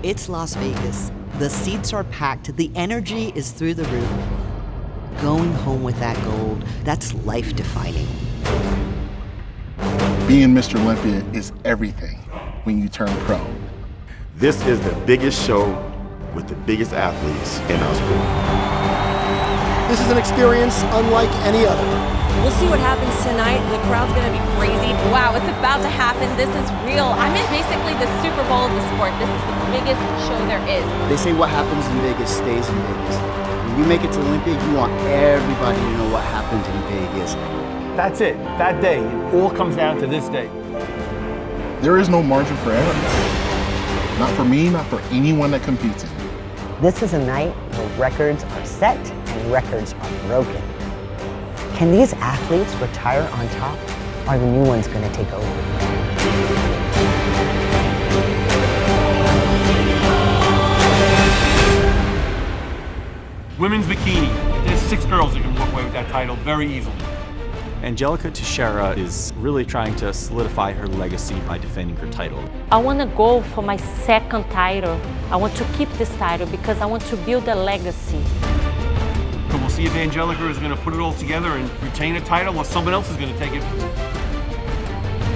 It's Las Vegas. The seats are packed. The energy is through the roof. Going home with that gold, that's life-defining. Being Mr. Olympia is everything when you turn pro. This is the biggest show with the biggest athletes in our sport. This is an experience unlike any other. We'll see what happens tonight. The crowd's gonna be crazy. Wow, it's about to happen. This is real. I'm in basically the Super Bowl of the sport. This is the biggest show there is. They say what happens in Vegas stays in Vegas. When you make it to Olympia, you want everybody to know what happened in Vegas. That's it, that day. It all comes down to this day. There is no margin for error. Not for me, not for anyone that competes in it. This is a night where records are set and records are broken. Can these athletes retire on top? Or are the new ones going to take over? Women's bikini. There's 6 girls that can walk away with that title very easily. Angelica Teixeira is really trying to solidify her legacy by defending her title. I want to go for my second title. I want to keep this title because I want to build a legacy. So we'll see if Angelica is going to put it all together and retain a title, or someone else is going to take it.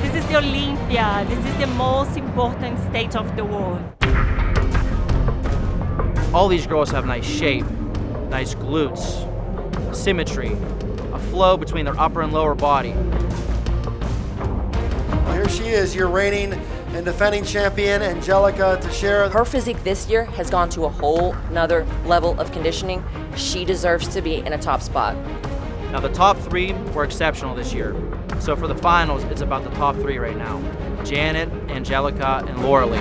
This is the Olympia. This is the most important stage of the world. All these girls have nice shape, nice glutes, symmetry, a flow between their upper and lower body. Well, here she is, your reigning and defending champion, Angelica Teixeira. Her physique this year has gone to a whole nother level of conditioning. She deserves to be in a top spot. Now the top 3 were exceptional this year. So for the finals, it's about the top 3 right now. Janet, Angelica, and Laura Lee.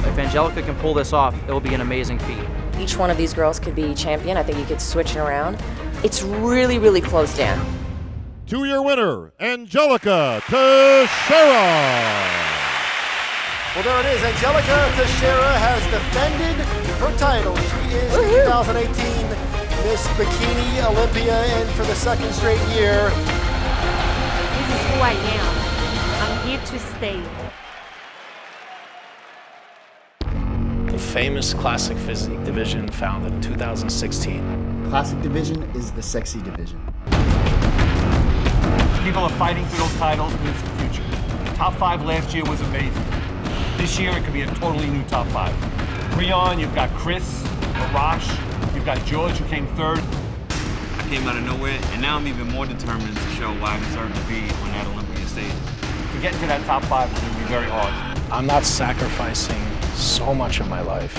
If Angelica can pull this off, it will be an amazing feat. Each one of these girls could be champion. I think you could switch it around. It's really, really close down. Two-year winner, Angelica Teixeira. Well, there it is. Angelica Teixeira has defended her title. She is the 2018 Miss Bikini Olympia, and for the second straight year. This is who I am. I'm here to stay. The famous Classic Physique division founded in 2016. Classic division is the sexy division. People are fighting for those titles, and it's the future. Top 5 last year was amazing. This year, it could be a totally new top 5. Breon, you've got Chris, Arash, you've got George, who came 3rd. I came out of nowhere, and now I'm even more determined to show why I deserve to be on that Olympia stage. To get into that top 5 is going to be very hard. I'm not sacrificing so much of my life.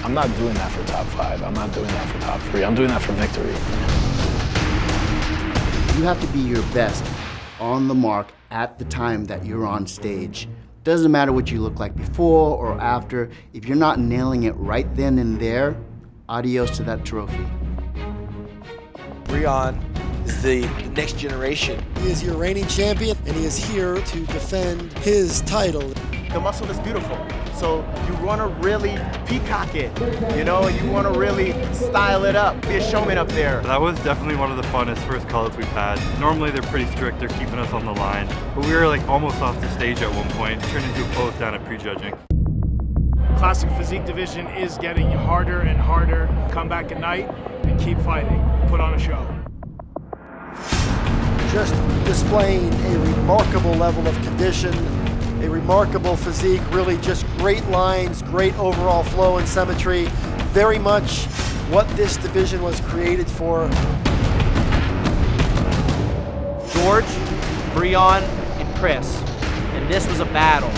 I'm not doing that for top 5. I'm not doing that for top 3. I'm doing that for victory. You have to be your best on the mark at the time that you're on stage. Doesn't matter what you look like before or after. If you're not nailing it right then and there, adios to that trophy. Breon is the next generation. He is your reigning champion, and he is here to defend his title. The muscle is beautiful. So you want to really peacock it, you know, you want to really style it up, be a showman up there. That was definitely one of the funnest first call-ups we've had. Normally they're pretty strict, they're keeping us on the line, but we were like almost off the stage at one point, turned into a close down at prejudging. Classic Physique division is getting harder and harder. Come back at night and keep fighting. Put on a show. Just displaying a remarkable level of condition, a remarkable physique, really just great lines, great overall flow and symmetry. Very much what this division was created for. George, Breon, and Chris. And this was a battle.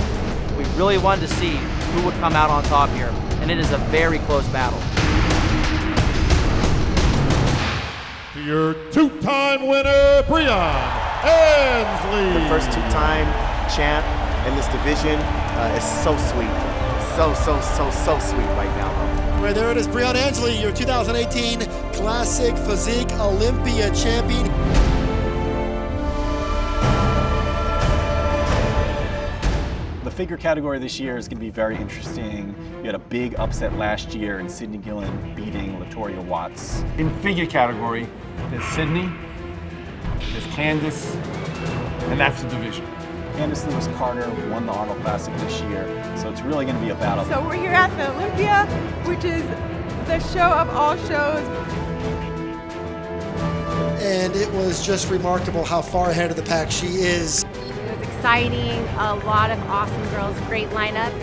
We really wanted to see who would come out on top here. And it is a very close battle. To your 2-time winner, Breon Ansley. The first 2-time champ in this division is so sweet. So sweet right now. Right there it is, Breon Ansley, your 2018 Classic Physique Olympia champion. The figure category this year is going to be very interesting. You had a big upset last year in Sydney Gillen beating Latoria Watts. In figure category, there's Sydney, there's Candice, and that's the division. Candice Lewis Carter won the Arnold Classic this year, so it's really going to be a battle. So we're here at the Olympia, which is the show of all shows. And it was just remarkable how far ahead of the pack she is. It was exciting, a lot of awesome girls, great lineup.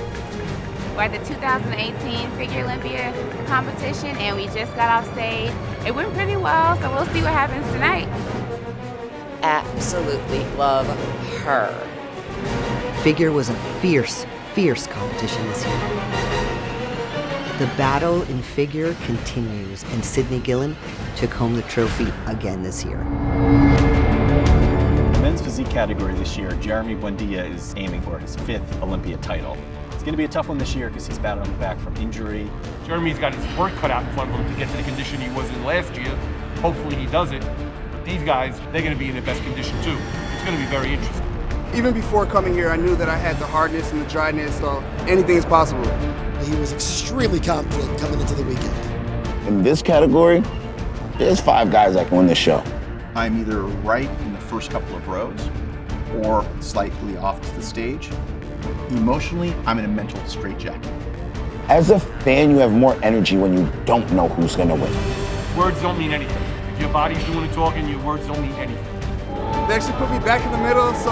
We're at the 2018 Figure Olympia competition, and we just got off stage. It went pretty well, so we'll see what happens tonight. Absolutely love her. Figure was a fierce, fierce competition this year. The battle in figure continues, and Sydney Gillen took home the trophy again this year. The men's physique category this year, Jeremy Buendia is aiming for his 5th Olympia title. It's going to be a tough one this year because he's battling back from injury. Jeremy's got his work cut out in front of him to get to the condition he was in last year. Hopefully he does it. But these guys, they're going to be in their best condition too. It's going to be very interesting. Even before coming here, I knew that I had the hardness and the dryness, so anything is possible. He was extremely confident coming into the weekend. In this category, there's 5 guys that can win this show. I'm either right in the first couple of rows or slightly off to the stage. Emotionally, I'm in a mental straitjacket. As a fan, you have more energy when you don't know who's gonna win. Words don't mean anything. If your body's doing the talking, your words don't mean anything. They actually put me back in the middle, so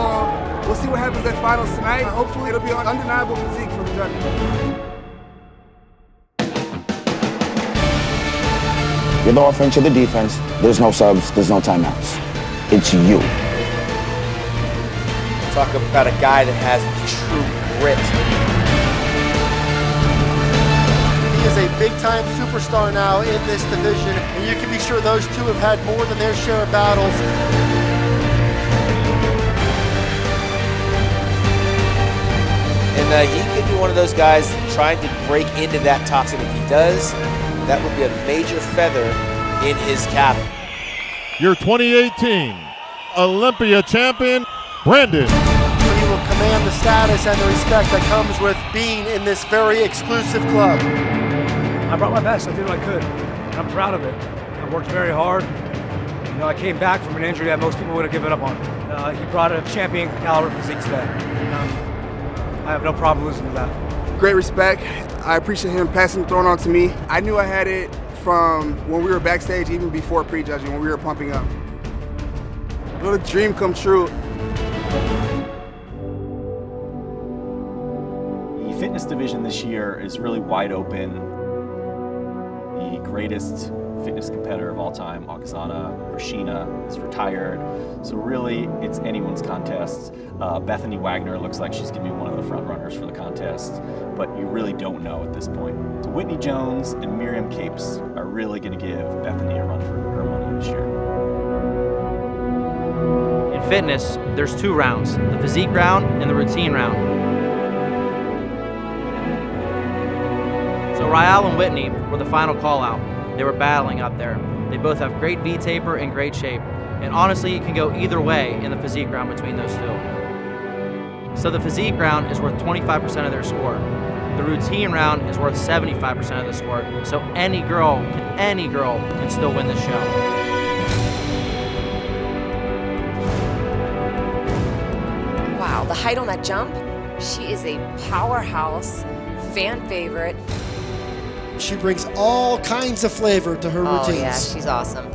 we'll see what happens at finals tonight. Hopefully it'll be an undeniable physique from the judges. You're the offense, you're the defense. There's no subs, there's no timeouts. It's you. Talk about a guy that has true grit. He is a big-time superstar now in this division, and you can be sure those two have had more than their share of battles. And he could be one of those guys trying to break into that toxin. If he does, that would be a major feather in his cap. Your 2018 Olympia champion, Brandon. He will command the status and the respect that comes with being in this very exclusive club. I brought my best. I did what I could. And I'm proud of it. I worked very hard. You know, I came back from an injury that most people would have given up on. He brought a champion caliber physique today. I have no problem losing to that. Great respect. I appreciate him passing the throne on to me. I knew I had it from when we were backstage, even before prejudging, when we were pumping up. Little dream come true. The fitness division this year is really wide open. The greatest fitness competitor of all time, Oksana Rashina, is retired. So really, it's anyone's contest. Bethany Wagner looks like she's going to be one of the front runners for the contest, but you really don't know at this point. So Whitney Jones and Miriam Capes are really going to give Bethany a run for her money this year. In fitness, there's 2 rounds, the physique round and the routine round. So Rael and Whitney were the final call out. They were battling up there. They both have great V-taper and great shape. And honestly, it can go either way in the physique round between those 2. So the physique round is worth 25% of their score. The routine round is worth 75% of the score. So any girl can still win the show. Wow, the height on that jump, she is a powerhouse, fan favorite. She brings all kinds of flavor to her routines. Oh yeah, she's awesome.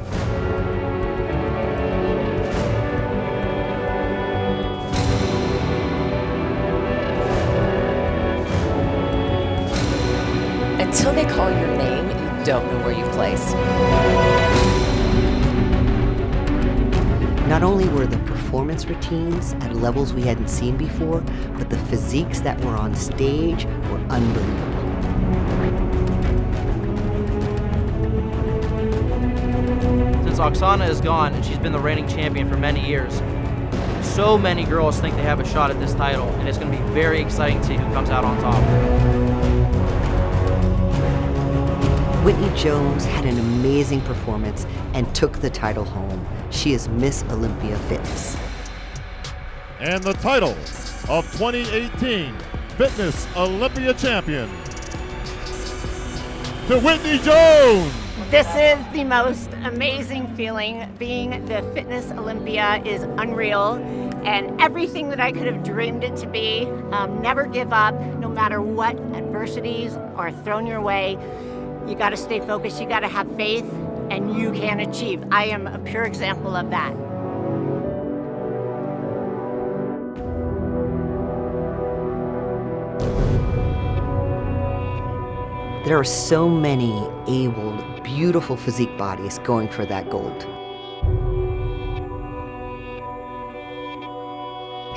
Until they call your name, you don't know where you've placed. Not only were the performance routines at levels we hadn't seen before, but the physiques that were on stage were unbelievable. Since Oksana is gone and she's been the reigning champion for many years, so many girls think they have a shot at this title, and it's going to be very exciting to see who comes out on top. Whitney Jones had an amazing performance and took the title home. She is Miss Olympia Fitness. And the title of 2018 Fitness Olympia champion, to Whitney Jones. This is the most amazing feeling. Being the Fitness Olympia is unreal, and everything that I could have dreamed it to be. Never give up, no matter what adversities are thrown your way. You got to stay focused, you got to have faith, and you can achieve. I am a pure example of that. There are so many able, beautiful physique bodies going for that gold.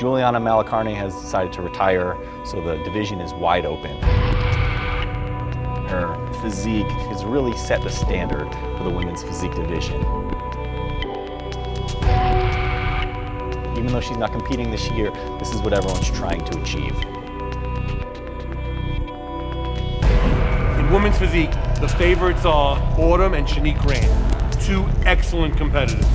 Juliana Malacarne has decided to retire, so the division is wide open. Her physique has really set the standard for the women's physique division. Even though she's not competing this year, this is what everyone's trying to achieve. In women's physique, the favorites are Autumn and Shanique Grant, two excellent competitors.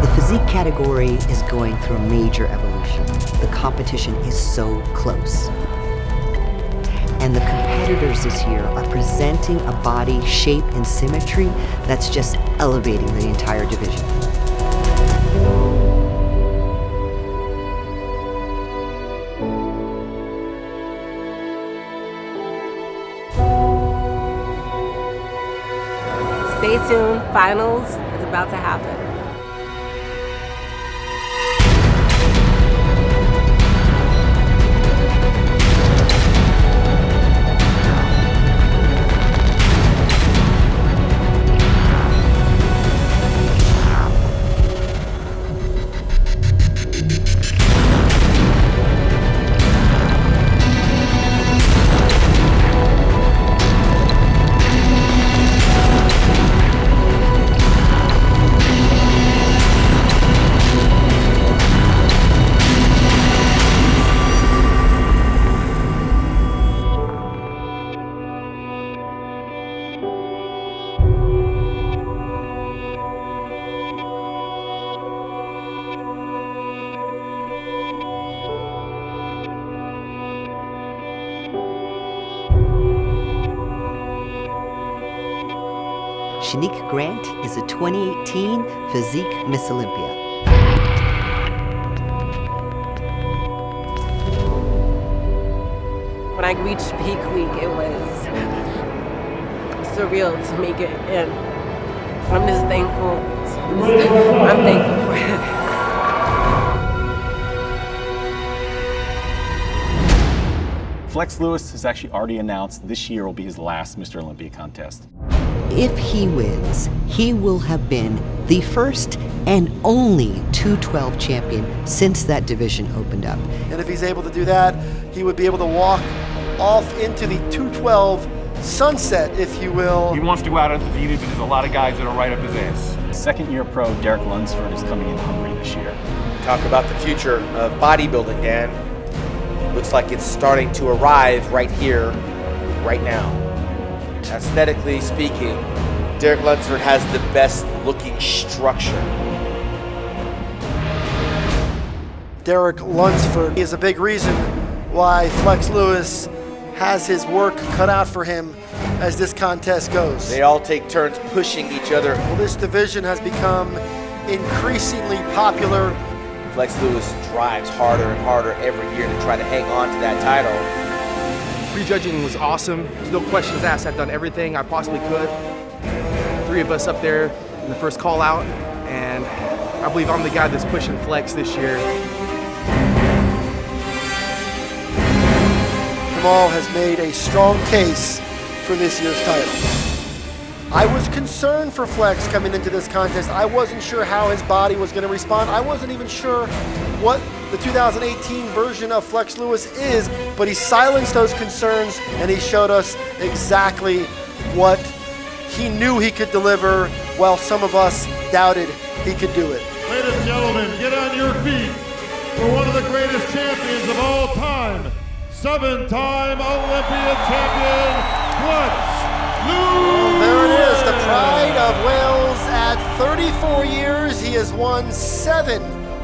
The physique category is going through a major evolution. The competition is so close. And the competitors this year are presenting a body shape and symmetry that's just elevating the entire division. Stay tuned, finals is about to happen. Shanique Grant is a 2018 Physique Miss Olympia. When I reached peak week, it was surreal to make it in. I'm just thankful. I'm thankful for it. Flex Lewis has actually already announced this year will be his last Mr. Olympia contest. If he wins, he will have been the first and only 212 champion since that division opened up. And if he's able to do that, he would be able to walk off into the 212 sunset, if you will. He wants to go out undefeated, but there's a lot of guys that are right up his ass. Second-year pro Derek Lunsford is coming in hungry this year. Talk about the future of bodybuilding, Dan. Looks like it's starting to arrive right here, right now. Aesthetically speaking, Derek Lunsford has the best looking structure. Derek Lunsford is a big reason why Flex Lewis has his work cut out for him as this contest goes. They all take turns pushing each other. Well, this division has become increasingly popular. Flex Lewis drives harder and harder every year to try to hang on to that title. Prejudging was awesome. There's no questions asked. I've done everything I possibly could. Three of us up there in the first call out, and I believe I'm the guy that's pushing Flex this year. Kamal has made a strong case for this year's title. I was concerned for Flex coming into this contest. I wasn't sure how his body was going to respond. I wasn't even sure what the 2018 version of Flex Lewis is, but he silenced those concerns and he showed us exactly what he knew he could deliver, while some of us doubted he could do it. Ladies and gentlemen, get on your feet for one of the greatest champions of all time, 7-time Olympia champion, Flex Lewis! There it is, the pride of Wales. At 34 years, he has won 7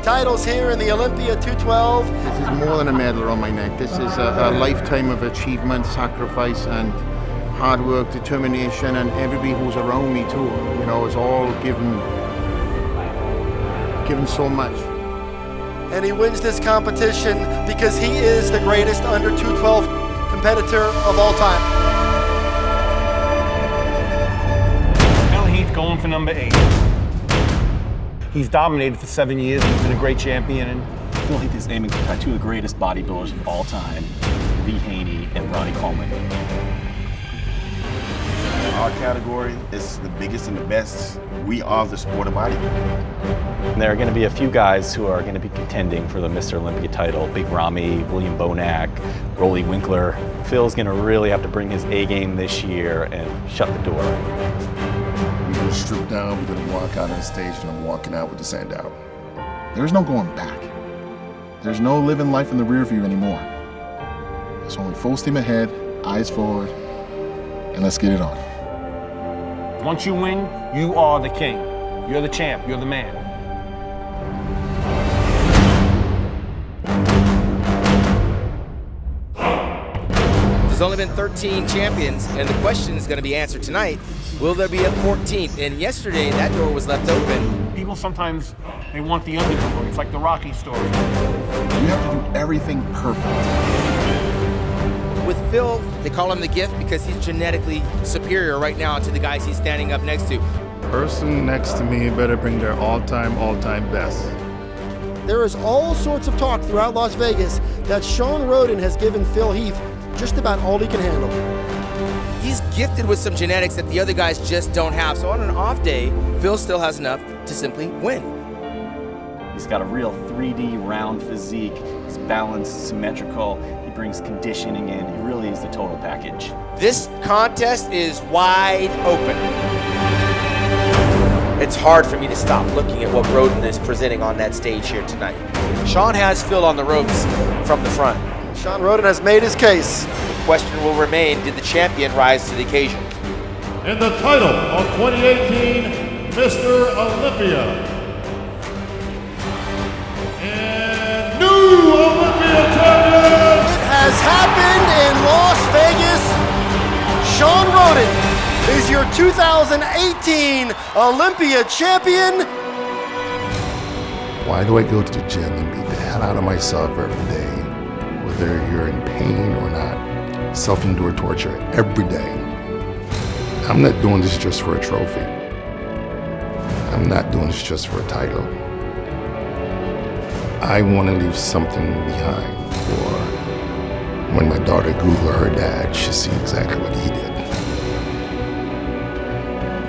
titles here in the Olympia 212. This is more than a medal around my neck. This is a lifetime of achievement, sacrifice, and hard work, determination, and everybody who's around me too. You know, it's all given so much. And he wins this competition because he is the greatest under 212 competitor of all time. Phil Heath going for number 8. He's dominated for 7 years. He's been a great champion. And Phil Heath is aiming to tie 2 of the greatest bodybuilders of all time, Lee Haney and Ronnie Coleman. Our category is the biggest and the best. We are the sport of bodybuilding. There are going to be a few guys who are going to be contending for the Mr. Olympia title. Big Ramy, William Bonac, Rolly Winkler. Phil's going to really have to bring his A game this year and shut the door. We're going to strip down, we're going to walk out on stage, and I'm walking out with the sand out. There's no going back. There's no living life in the rear view anymore. It's only full steam ahead, eyes forward, and let's get it on. once you win, you are the king. You're the champ. You're the man. There's only been 13 champions, and the question is going to be answered tonight. Will there be a 14th? And yesterday, that door was left open. People sometimes, they want the underdog. It's like the Rocky story. You have to do everything perfect. With Phil, they call him the gift because he's genetically superior right now to the guys he's standing up next to. Person next to me better bring their all-time best. There is all sorts of talk throughout Las Vegas that Shawn Rhoden has given Phil Heath just about all he can handle. He's gifted with some genetics that the other guys just don't have. So on an off day, Phil still has enough to simply win. He's got a real 3D round physique. He's balanced, symmetrical. He brings conditioning in. He really is the total package. This contest is wide open. It's hard for me to stop looking at what Rhoden is presenting on that stage here tonight. Shawn has Phil on the ropes from the front. Shawn Rhoden has made his case. The question will remain, did the champion rise to the occasion? And the title of 2018 Mr. Olympia. And new Olympia champion! It has happened in Las Vegas. Shawn Rhoden is your 2018 Olympia champion. Why do I go to the gym and beat the hell out of myself every day? Whether you're in pain or not, self-endured torture every day. I'm not doing this just for a trophy. I'm not doing this just for a title. I want to leave something behind for when my daughter Google her dad, she'll see exactly what he did.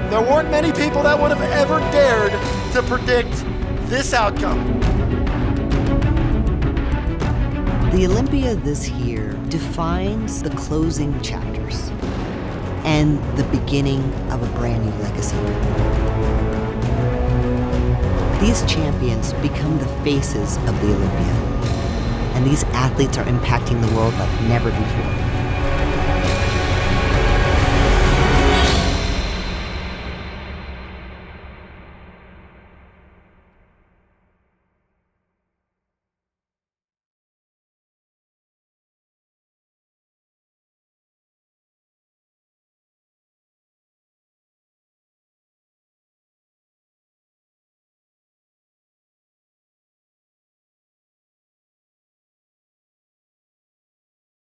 There weren't many people that would have ever dared to predict this outcome. The Olympia this year defines the closing chapters and the beginning of a brand new legacy. These champions become the faces of the Olympia, and these athletes are impacting the world like never before.